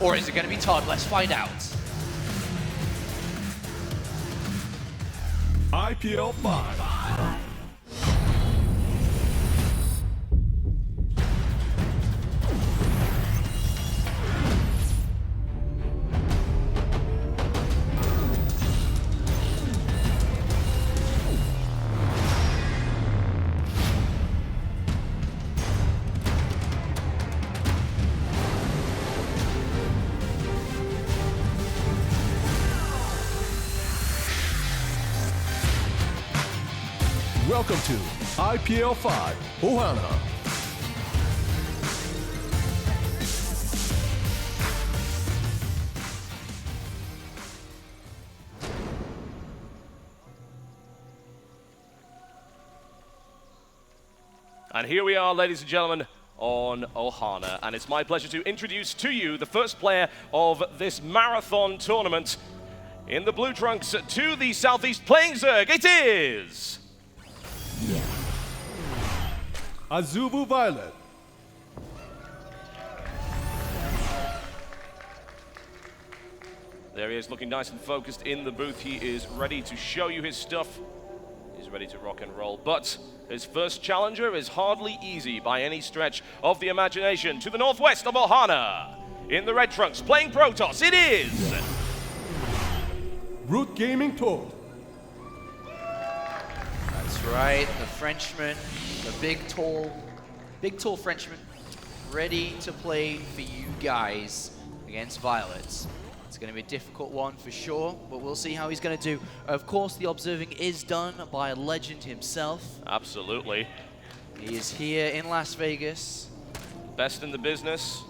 Or is it going to be ToD? Let's find out. IPL 5. Welcome to IPL 5 Ohana. And here we are, ladies and gentlemen, on Ohana, and it's my pleasure to introduce to you the first player of this marathon tournament. In the blue trunks to the southeast playing Zerg, it is... Azubu viOlet. There he is, looking nice and focused in the booth. He is ready to show you his stuff. He's ready to rock and roll, but his first challenger is hardly easy by any stretch of the imagination. To the northwest of Ohana, in the red trunks, playing Protoss, it is... Root Gaming ToD. That's right, the Frenchman, the big tall Frenchman, ready to play for you guys against viOlet. It's going to be a difficult one for sure, but we'll see how he's going to do. Of course, the observing is done by a legend himself. Absolutely. He is here in Las Vegas. Best in the business.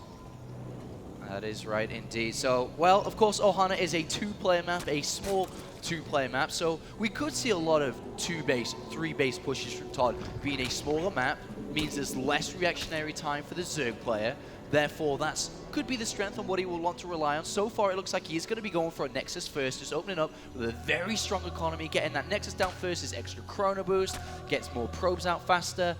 That is right indeed. So, well, of course, Ohana is a two-player map, a small two-player map, so we could see a lot of two-base, three-base pushes from ToD. Being a smaller map means there's less reactionary time for the Zerg player. Therefore, that could be the strength on what he will want to rely on. So far, it looks like he's going to be going for a Nexus first, just opening up with a very strong economy. Getting that Nexus down first is extra chrono boost, gets more probes out faster.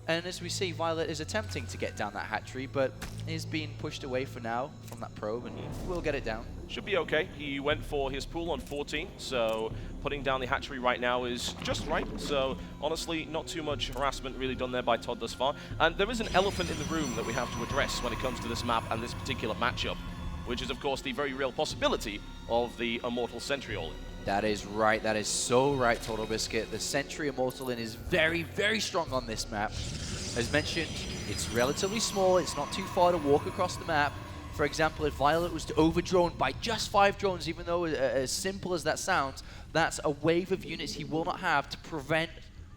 And as we see, viOlet is attempting to get down that hatchery, but is being pushed away for now from that probe, and we'll get it down. Should be okay. He went for his pool on 14, so putting down the hatchery right now is just right. So honestly, not too much harassment really done there by ToD thus far. And there is an elephant in the room that we have to address when it comes to this map and this particular matchup, which is of course the very real possibility of the Immortal Sentry all-in. That is right. That is so right, Total Biscuit. The Sentry Immortal in is very, very strong on this map. As mentioned, it's relatively small. It's not too far to walk across the map. For example, if viOlet was to overdrone by just 5 drones, even though as simple as that sounds, that's a wave of units he will not have to prevent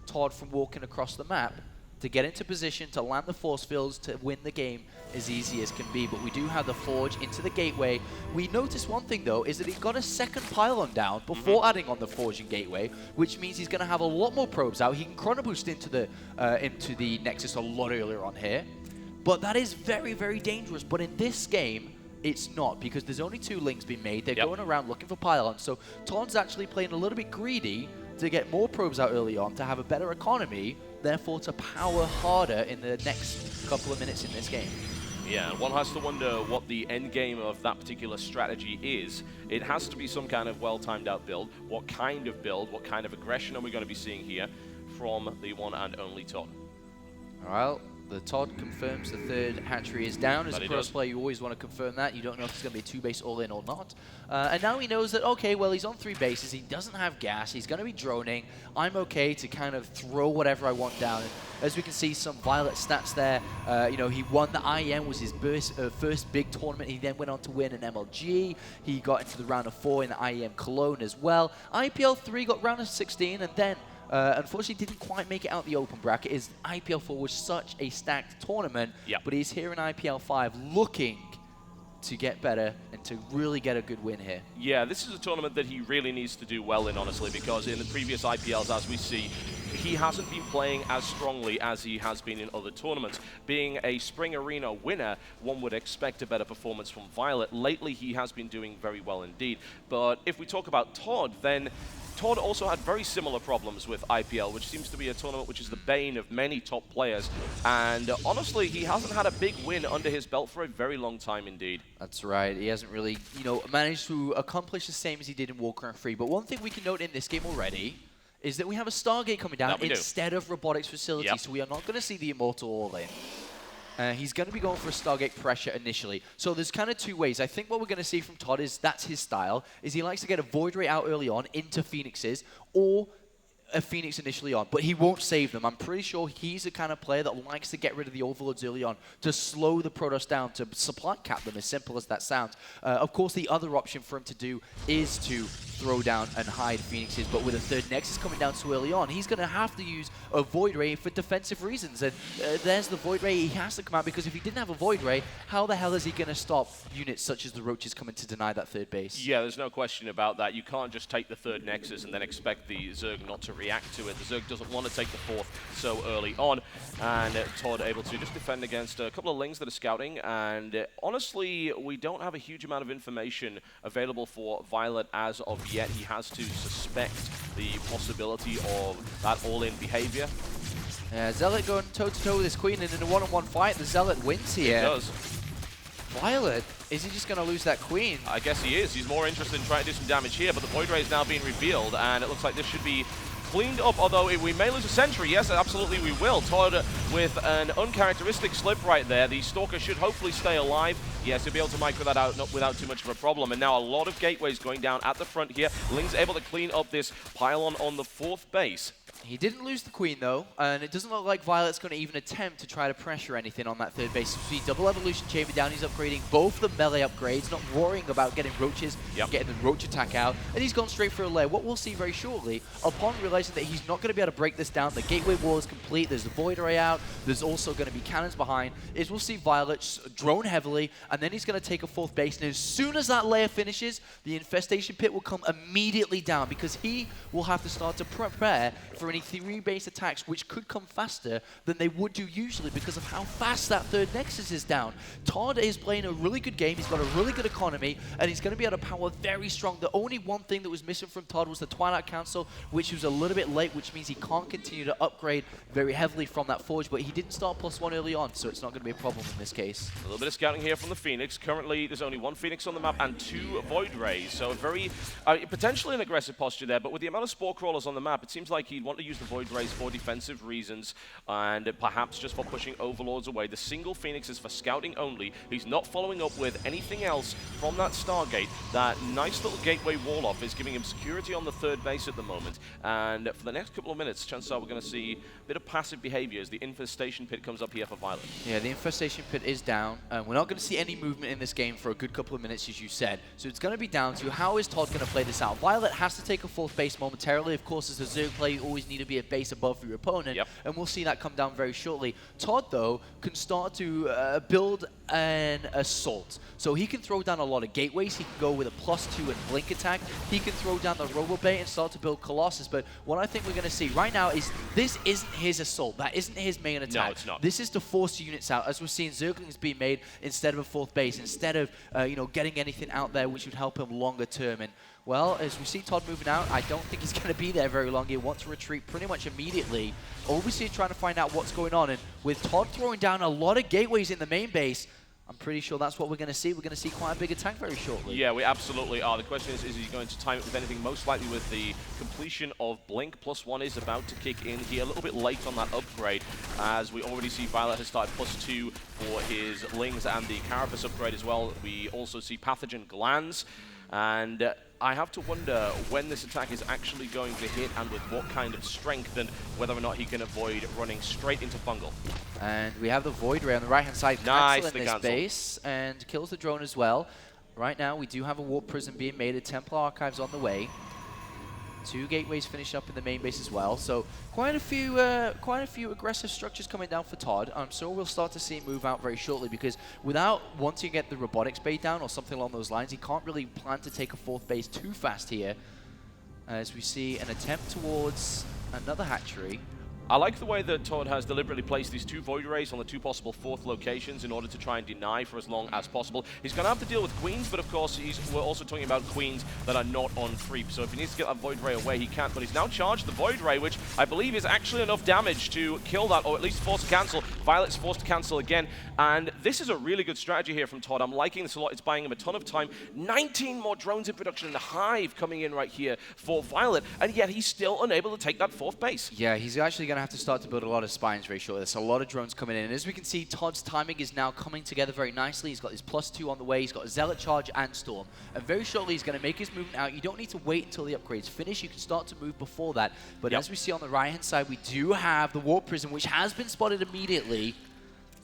ToD from walking across the map, to get into position, to land the force fields, to win the game as easy as can be. But we do have the Forge into the Gateway. We noticed one thing, though, is that he got a second pylon down before adding on the Forge and Gateway, which means he's going to have a lot more probes out. He can chrono boost into the Nexus a lot earlier on here. But that is very, very dangerous. But in this game, it's not, because there's only 2 links being made. They're going around looking for pylons. So ToD's actually playing a little bit greedy to get more probes out early on, to have a better economy, therefore to power harder in the next couple of minutes in this game. Yeah, one has to wonder what the end game of that particular strategy is. It has to be some kind of well-timed out build. What kind of build, what kind of aggression are we going to be seeing here from the one and only ToD? Well, the ToD confirms the third hatchery is down. As a pro player, you always want to confirm that. You don't know if it's going to be a 2-base all-in or not. And now he knows that, okay, well, he's on 3 bases. He doesn't have gas. He's going to be droning. I'm okay to kind of throw whatever I want down. And as we can see, some viOlet stats there. You know, he won the IEM, was his first big tournament. He then went on to win an MLG. He got into the round of 4 in the IEM Cologne as well. IPL 3 got round of 16, and then unfortunately didn't quite make it out the open bracket. His IPL 4 was such a stacked tournament, but he's here in IPL 5 looking to get better and to really get a good win here. Yeah, this is a tournament that he really needs to do well in, honestly, because in the previous IPLs, as we see, he hasn't been playing as strongly as he has been in other tournaments. Being a Spring Arena winner, one would expect a better performance from viOlet. Lately, he has been doing very well indeed. But if we talk about ToD, then ToD also had very similar problems with IPL, which seems to be a tournament which is the bane of many top players. And honestly, he hasn't had a big win under his belt for a very long time indeed. That's right. He hasn't really, managed to accomplish the same as he did in Warcraft 3. But one thing we can note in this game already is that we have a Stargate coming down instead of Robotics Facility. Yep. So we are not going to see the Immortal all in. He's going to be going for a Stargate pressure initially. So there's kind of two ways. I think what we're going to see from ToD is that's his style, is he likes to get a Void Ray out early on into Phoenixes, or a Phoenix initially on, but he won't save them. I'm pretty sure he's the kind of player that likes to get rid of the Overlords early on to slow the Protoss down, to supply cap them, as simple as that sounds. Of course, the other option for him to do is to throw down and hide Phoenixes, but with a third Nexus coming down so early on, he's going to have to use a Void Ray for defensive reasons. And there's the Void Ray. He has to come out, because if he didn't have a Void Ray, how the hell is he going to stop units such as the Roaches coming to deny that third base? Yeah, there's no question about that. You can't just take the third Nexus and then expect the Zerg not to react to it. The Zerg doesn't want to take the fourth so early on, and ToD able to just defend against a couple of Lings that are scouting. And honestly, we don't have a huge amount of information available for viOlet as of yet. He has to suspect the possibility of that all-in behavior. Yeah, Zealot going toe-to-toe with his Queen, and in a one-on-one fight, the Zealot wins here. He does. viOlet, is he just going to lose that Queen? I guess he is. He's more interested in trying to do some damage here, but the Void Ray is now being revealed, and it looks like this should be cleaned up, although we may lose a sentry. Yes, absolutely we will. ToD with an uncharacteristic slip right there. The Stalker should hopefully stay alive. Yes, he'll be able to micro that out without too much of a problem. And now a lot of gateways going down at the front here. Ling's able to clean up this pylon on the fourth base. He didn't lose the Queen, though, and it doesn't look like viOlet's going to even attempt to try to pressure anything on that third base. See, double evolution chamber down, he's upgrading both the melee upgrades, not worrying about getting Roaches, getting the Roach attack out, and he's gone straight for a lair. What we'll see very shortly, upon realizing that he's not going to be able to break this down, the gateway wall is complete, there's the Void Ray out, there's also going to be cannons behind, is we'll see viOlet drone heavily, and then he's going to take a fourth base, and as soon as that layer finishes, the Infestation Pit will come immediately down, because he will have to start to prepare for any 3-base attacks, which could come faster than they would do usually because of how fast that third Nexus is down. ToD is playing a really good game, he's got a really good economy, and he's going to be able to power very strong. The only one thing that was missing from ToD was the Twilight Council, which was a little bit late, which means he can't continue to upgrade very heavily from that Forge, but he didn't start +1 early on, so it's not going to be a problem in this case. A little bit of scouting here from the Phoenix. Currently, there's only one Phoenix on the map and 2 Void Rays, so a very, potentially an aggressive posture there, but with the amount of Spore Crawlers on the map, it seems like he'd want to use the Void Rays for defensive reasons, and perhaps just for pushing Overlords away. The single Phoenix is for scouting only. He's not following up with anything else from that Stargate. That nice little gateway wall off is giving him security on the third base at the moment, and for the next couple of minutes, chances are we're going to see a bit of passive behavior as the Infestation Pit comes up here for viOlet. Yeah, the Infestation Pit is down, and we're not going to see any movement in this game for a good couple of minutes, as you said. So it's going to be down to how is ToD going to play this out. viOlet has to take a fourth base momentarily. Of course, as a Zerg player, you always need to be a base above for your opponent, and we'll see that come down very shortly. ToD, though, can start to build an assault. So he can throw down a lot of gateways. He can go with a +2 and blink attack. He can throw down the Robobait and start to build Colossus. But what I think we're going to see right now is this isn't his assault. That isn't his main attack. No, it's not. This is to force units out, as we're seeing Zerglings being made instead of a fourth base, instead of getting anything out there which would help him longer term. And well, as we see ToD moving out, I don't think he's going to be there very long. He wants to retreat pretty much immediately. Obviously trying to find out what's going on, and with ToD throwing down a lot of gateways in the main base, I'm pretty sure that's what we're going to see. We're going to see quite a big attack very shortly. Yeah, we absolutely are. The question is he going to time it with anything? Most likely with the completion of Blink. +1 is about to kick in here. A little bit late on that upgrade, as we already see viOlet has started +2 for his Lings and the Carapace upgrade as well. We also see Pathogen Glands, and I have to wonder when this attack is actually going to hit and with what kind of strength, and whether or not he can avoid running straight into Fungal. And we have the Void Ray on the right-hand side. Nice, in this base, and kills the drone as well. Right now, we do have a Warp Prison being made. A Templar Archives on the way. 2 gateways finish up in the main base as well. So quite a few aggressive structures coming down for ToD. I'm sure we'll start to see him move out very shortly, because without wanting to get the robotics bay down or something along those lines, he can't really plan to take a fourth base too fast here. As we see an attempt towards another hatchery. I like the way that ToD has deliberately placed these 2 Void Rays on the 2 possible 4th locations in order to try and deny for as long as possible. He's going to have to deal with Queens, but of course we're also talking about Queens that are not on creep. So if he needs to get that Void Ray away, he can't. But he's now charged the Void Ray, which I believe is actually enough damage to kill that, or at least force to cancel. viOlet's forced to cancel again. And this is a really good strategy here from ToD. I'm liking this a lot. It's buying him a ton of time. 19 more drones in production and a hive coming in right here for viOlet. And yet he's still unable to take that 4th base. Yeah, he's actually going to have to start to build a lot of spines very shortly. There's a lot of drones coming in. And as we can see, ToD's timing is now coming together very nicely. He's got his +2 on the way. He's got a Zealot Charge and Storm. And very shortly, he's going to make his movement out. You don't need to wait until the upgrades finish. You can start to move before that. But as we see on the right-hand side, we do have the Warp Prism, which has been spotted immediately.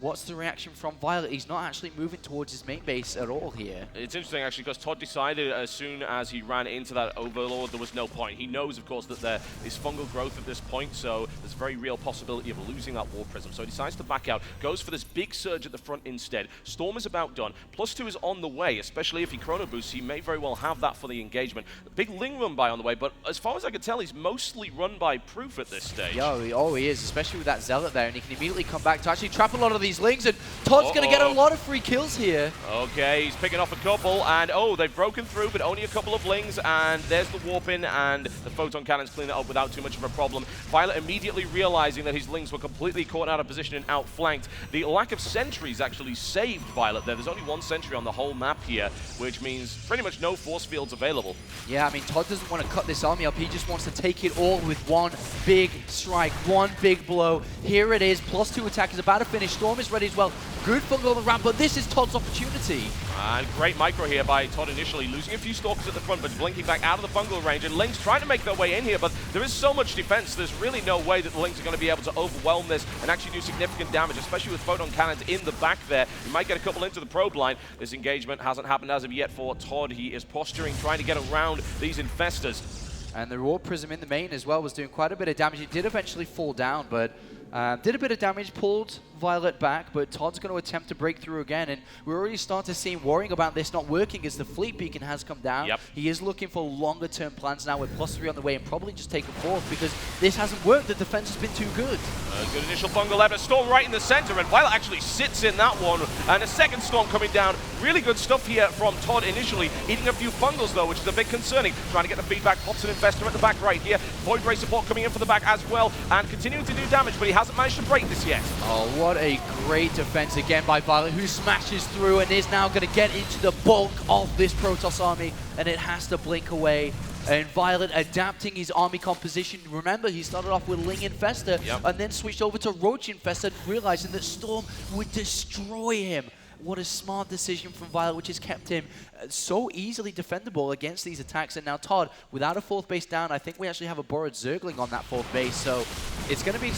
What's the reaction from viOlet? He's not actually moving towards his main base at all here. It's interesting, actually, because ToD decided as soon as he ran into that Overlord, there was no point. He knows, of course, that there is fungal growth at this point, so there's a very real possibility of losing that War Prism. So he decides to back out, goes for this big surge at the front instead. Storm is about done. +2 is on the way, especially if he chrono boosts. He may very well have that for the engagement. Big Ling run by on the way, but as far as I can tell, he's mostly run by Proof at this stage. Oh, he is, especially with that Zealot there, and he can immediately come back to actually trap a lot of these Lings, and ToD's going to get a lot of free kills here. Okay, he's picking off a couple, and they've broken through, but only a couple of Lings, and there's the warp in, and the photon cannons clean it up without too much of a problem. viOlet immediately realizing that his Lings were completely caught out of position and outflanked. The lack of sentries actually saved viOlet there. There's only 1 sentry on the whole map here, which means pretty much no force fields available. Yeah, I mean, ToD doesn't want to cut this army up. He just wants to take it all with one big strike, one big blow. Here it is. +2 attack is about to finish. Storm is ready as well. Good fungal on the ramp, but this is ToD's opportunity. And great micro here by ToD initially, losing a few stalkers at the front, but blinking back out of the fungal range. And Lings trying to make their way in here, but there is so much defense, there's really no way that the Lings are going to be able to overwhelm this and actually do significant damage, especially with photon cannons in the back there. You might get a couple into the probe line. This engagement hasn't happened as of yet for ToD. He is posturing, trying to get around these infestors. And the Raw Prism in the main as well was doing quite a bit of damage. It did eventually fall down, but did a bit of damage, pulled viOlet back, but ToD's going to attempt to break through again, and we're already starting to see him worrying about this not working as the fleet beacon has come down. He is looking for longer term plans now with +3 on the way and probably just take a 4th because this hasn't worked. The defense has been too good. Good initial fungal left, a Storm right in the center, and viOlet actually sits in that one, and a second Storm coming down. Really good stuff here from ToD initially, eating a few fungals though, which is a bit concerning. Trying to get the feedback, pops an Infestor at the back right here. Void Ray support coming in for the back as well, and continuing to do damage, but he hasn't managed to break this yet. Oh, what a great defense again by viOlet, who smashes through and is now going to get into the bulk of this Protoss army, and it has to blink away. And viOlet adapting his army composition. Remember, he started off with Ling Infestor and then switched over to Roach Infestor, realizing that Storm would destroy him. What a smart decision from viOlet, which has kept him so easily defendable against these attacks. And now ToD, without a 4th base down, I think we actually have a borrowed Zergling on that 4th base. So it's going to be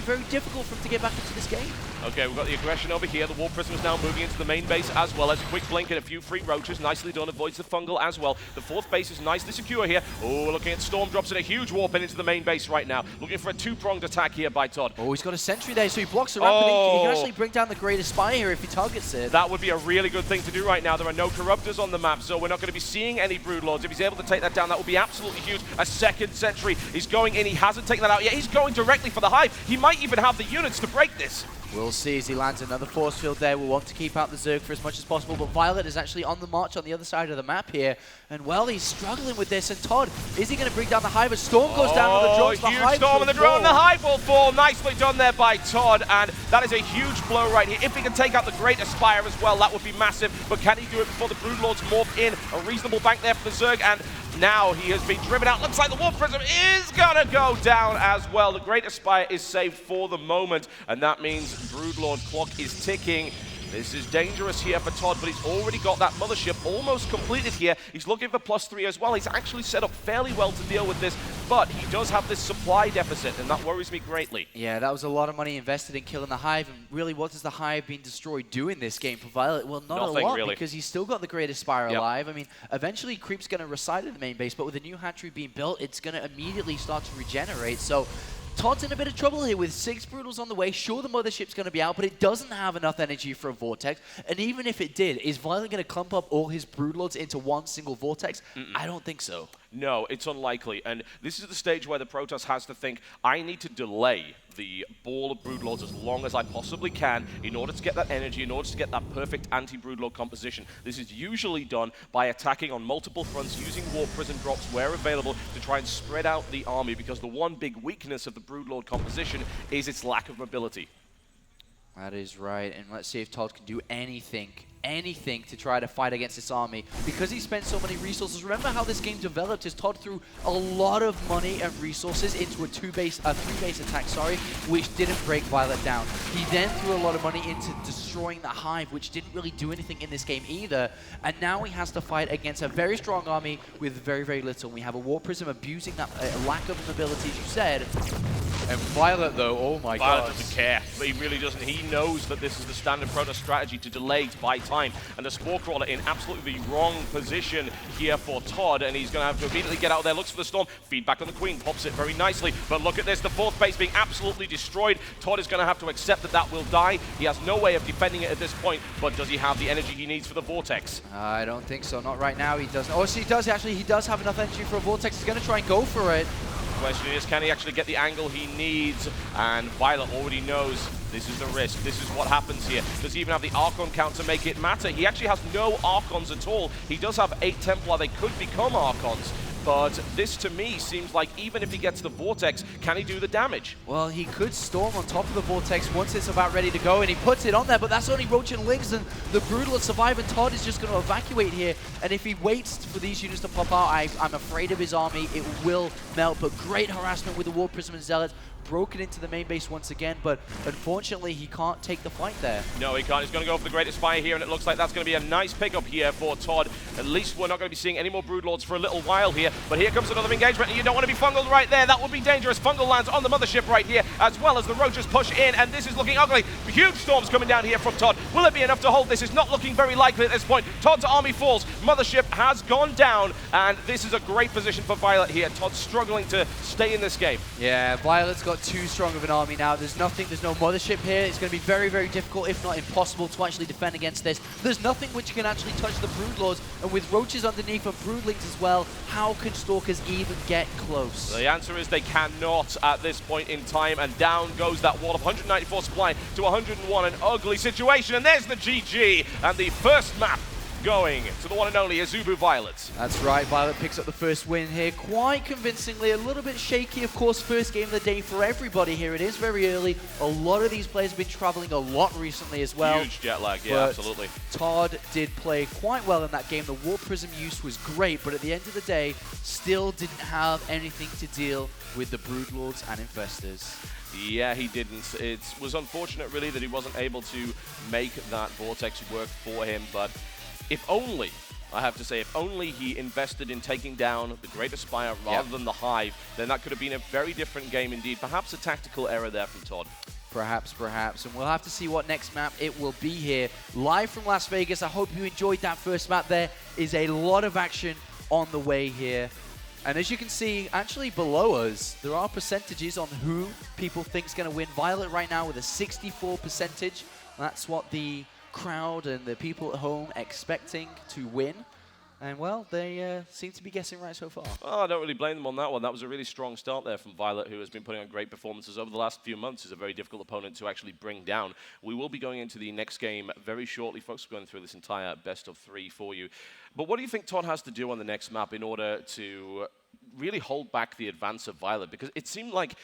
very difficult for him to get back into this game. Okay, we've got the aggression over here. The War Prism is now moving into the main base as well as a quick blink and a few free roaches. Nicely done, avoids the fungal as well. The 4th base is nicely secure here. Oh, looking at Storm, drops in a huge warp in into the main base right now. Looking for a 2-pronged attack here by ToD. Oh, he's got a sentry there, so he blocks the ramp. He can actually bring down the Greater Spire here if he targets it. That would be a really good thing to do right now. There are no Corruptors on the map, so we're not going to be seeing any Broodlords. If he's able to take that down, that would be absolutely huge. A second sentry. He's going in. He hasn't taken that out yet. He's going directly for the hive. He might even have the units to break this. We'll see as he lands another force field there. We'll want to keep out the Zerg for as much as possible, but viOlet is actually on the march on the other side of the map here. And, well, he's struggling with this. And ToD, is he going to bring down the Hive? A Storm goes down on the drones. The huge Hive Storm on the drone. fall. The Hive will fall. Nicely done there by ToD. And that is a huge blow right here. If he can take out the Great Aspire as well, that would be massive. But can he do it before the Broodlords morph in? A reasonable bank there for the Zerg. And now he has been driven out. Looks like the Warp Prism is going to go down as well. The Great Aspire is saved for the moment. And that means Broodlord clock is ticking. This is dangerous here for ToD, but he's already got that mothership almost completed here. He's looking for +3 as well. He's actually set up fairly well to deal with this, but he does have this supply deficit, and that worries me greatly. Yeah, that was a lot of money invested in killing the Hive, and really, what does the Hive being destroyed do in this game for viOlet? Well, not Nothing, a lot, really. because he's still got the Great Aspire alive. I mean, eventually Creep's going to reside in the main base, but with a new hatchery being built, it's going to immediately start to regenerate. So ToD's in a bit of trouble here with 6 Brutals on the way. Sure, the mothership's going to be out, but it doesn't have enough energy for a Vortex. And even if it did, is viOlet going to clump up all his Broodlords into one single Vortex? I don't think so. No, it's unlikely. And this is the stage where the Protoss has to think, I need to delay the ball of Broodlords as long as I possibly can in order to get that energy, in order to get that perfect anti-Broodlord composition. This is usually done by attacking on multiple fronts, using Warp Prison drops where available to try and spread out the army, because the one big weakness of the Broodlord composition is its lack of mobility. That is right, and let's see if ToD can do anything to try to fight against this army. Because he spent so many resources, remember how this game developed is ToD threw a lot of money and resources into a three-base attack, which didn't break viOlet down. He then threw a lot of money into destroying the Hive, which didn't really do anything in this game either. And now he has to fight against a very strong army with very, very little. We have a Warp Prism abusing that lack of mobility, as you said. And viOlet, though, oh my god. viOlet doesn't care, but he really doesn't. He knows that this is the standard Protoss strategy to delay, to buy time. And the Spore Crawler in absolutely the wrong position here for ToD, and he's going to have to immediately get out there, looks for the Storm, feedback on the Queen, pops it very nicely. But look at this, the fourth base being absolutely destroyed. ToD is going to have to accept that that will die. He has no way of defending it at this point, but does he have the energy he needs for the Vortex? I don't think so, not right now. He doesn't. Oh, so he does actually. He does have enough energy for a Vortex. He's going to try and go for it. The question is, can he actually get the angle he needs? And viOlet already knows this is the risk. This is what happens here. Does he even have the Archon count to make it matter? He actually has no Archons at all. He does have 8 Templar. They could become Archons. But this, to me, seems like even if he gets the Vortex, can he do the damage? Well, he could Storm on top of the Vortex once it's about ready to go, and he puts it on there, but that's only Roach and Lings, and the Broodlord survive, and ToD is just going to evacuate here. And if he waits for these units to pop out, I'm afraid of his army. It will melt, but great harassment with the Warp Prism and Zealots. Broken into the main base once again, but unfortunately he can't take the fight there. No, he can't. He's going to go for the Greatest Fire here, and it looks like that's going to be a nice pickup here for ToD. At least we're not going to be seeing any more Broodlords for a little while here, but here comes another engagement, and you don't want to be fungled right there. That would be dangerous. Fungal lands on the mothership right here, as well as the Roaches push in, and this is looking ugly. Huge storms coming down here from ToD. Will it be enough to hold? This is not looking very likely at this point. ToD's army falls. Mothership has gone down, and this is a great position for viOlet here. ToD's struggling to stay in this game. Yeah, viOlet's got too strong of an army now. There's no mothership here. It's going to be very, very difficult, if not impossible, to actually defend against this. There's nothing which can actually touch the Broodlords, and with Roaches underneath and Broodlings as well, how can Stalkers even get close? The answer is they cannot at this point in time, and down goes that wall of 194 supply to 101. An ugly situation, and there's the GG, and the first map going to the one and only Azubu viOlet. That's right, viOlet picks up the first win here quite convincingly. A little bit shaky, of course, first game of the day for everybody here. It is very early. A lot of these players have been traveling a lot recently as well. Huge jet lag, yeah, absolutely. ToD did play quite well in that game. The Warp Prism use was great, but at the end of the day, still didn't have anything to deal with the Broodlords and Infestors. Yeah, he didn't. It was unfortunate, really, that he wasn't able to make that Vortex work for him, but if only, I have to say, if only he invested in taking down the Great Aspire rather than the Hive, then that could have been a very different game indeed. Perhaps a tactical error there from ToD. Perhaps. And we'll have to see what next map it will be here. Live from Las Vegas. I hope you enjoyed that first map. There is a lot of action on the way here. And as you can see, actually below us, there are percentages on who people think is going to win. viOlet right now with a 64 percentage. That's what the crowd and the people at home expecting to win. And, well, they seem to be guessing right so far. Oh, I don't really blame them on that one. That was a really strong start there from viOlet, who has been putting on great performances over the last few months. Is a very difficult opponent to actually bring down. We will be going into the next game very shortly. Folks, we're going through this entire best of 3 for you. But what do you think ToD has to do on the next map in order to really hold back the advance of viOlet? Because it seemed like